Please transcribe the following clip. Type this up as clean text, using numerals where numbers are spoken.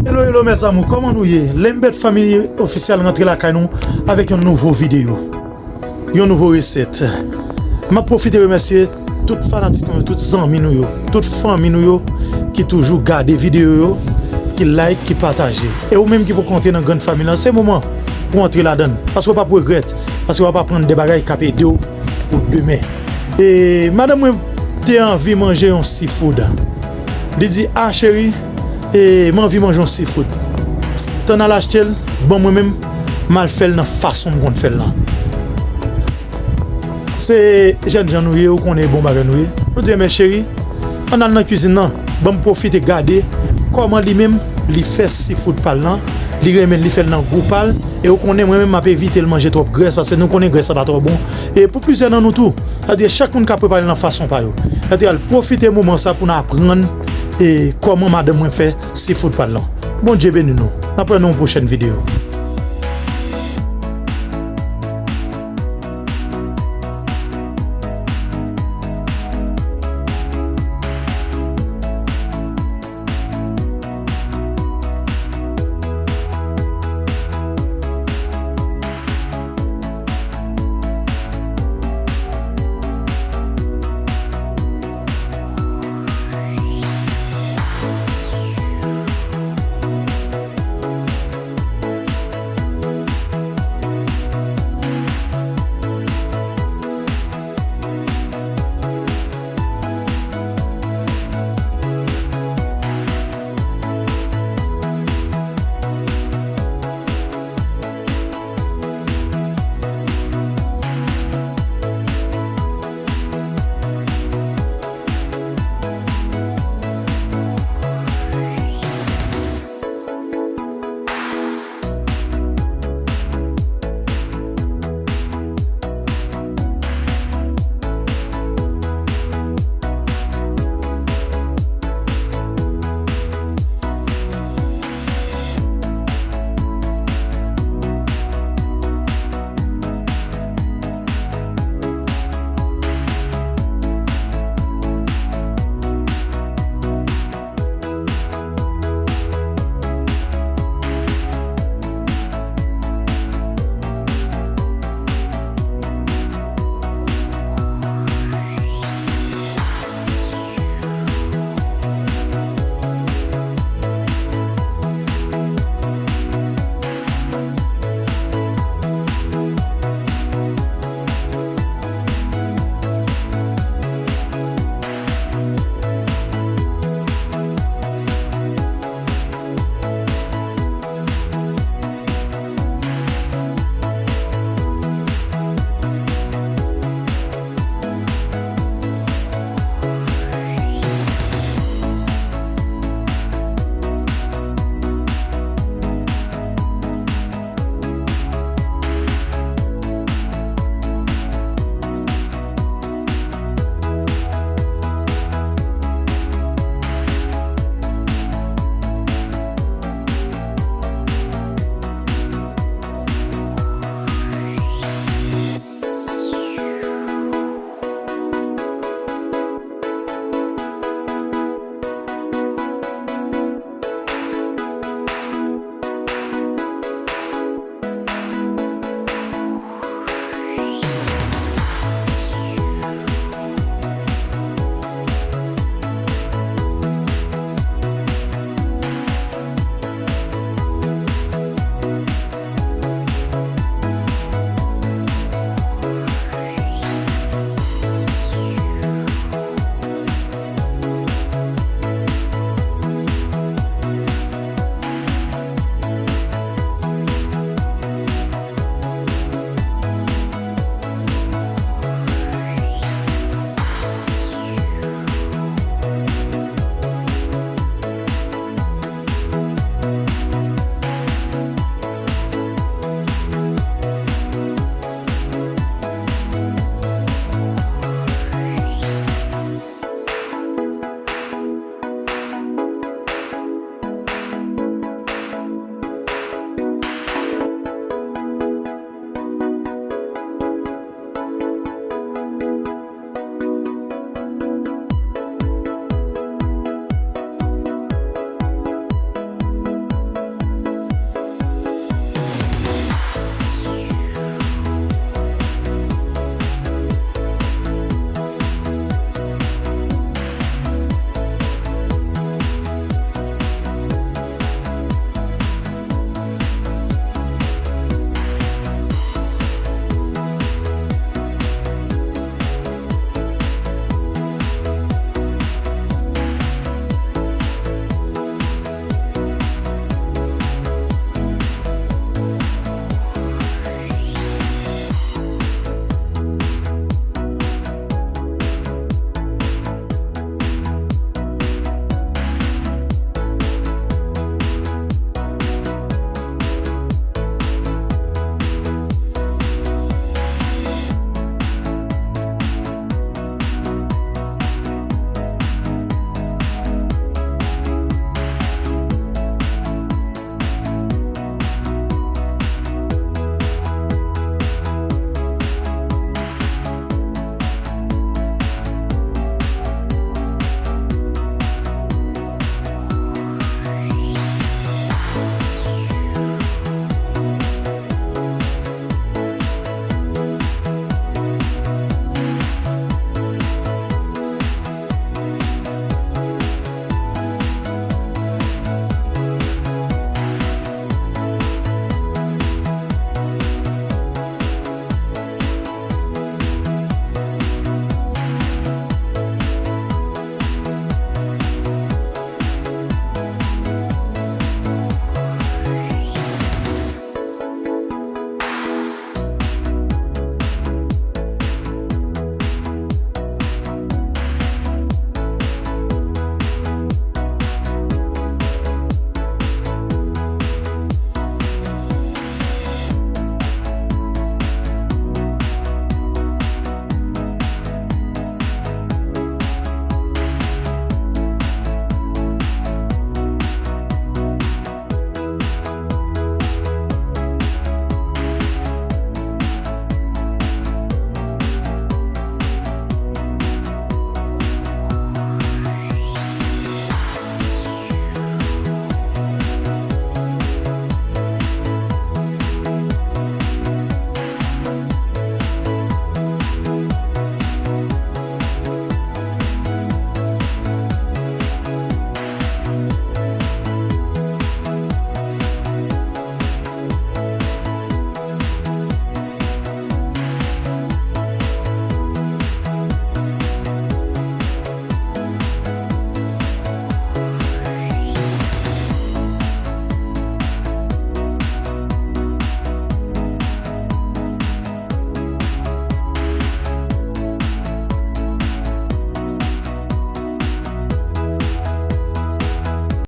Hello mes amis, comment nous y est? Lambert famille officielle rentre la canon avec une nouvelle vidéo. Une nouvelle recette. Je profite de remercier toutes les fanatiques, toutes les amis, toutes les familles qui toujours gardent les vidéos, qui like, qui partagent. Et ou même qui pour compter dans une grande famille, c'est le moment pour entrer là-dedans. Parce qu'on ne va pas regretter, parce qu'on ne va pas prendre des bagages capés d'eau pour demain. Et madame, tu as envie de manger un seafood. Elle dit, ah chérie, et j'ai envie de manger un seafood. Tu as l'acheté, bon moi-même, mal fait dans la façon dont on fait là. C'est jeune gens nous qu'on est bon bagage nous. On dit mes chéris, on a dans la cuisine là, bon profiter garder comment lui-même il fait seafood par là, il remet il fait dans groupal et on connaît moi-même m'a éviter de manger trop graisse parce que nous connaît graisse pas trop bon et pour plusieurs dans nous tout, c'est-à-dire chacun qui prépare dans façon par yo. C'est-à-dire profiter moment ça pour apprendre et comment madame fait seafood par là. Bon Dieu béni nous. Après une prochaine vidéo.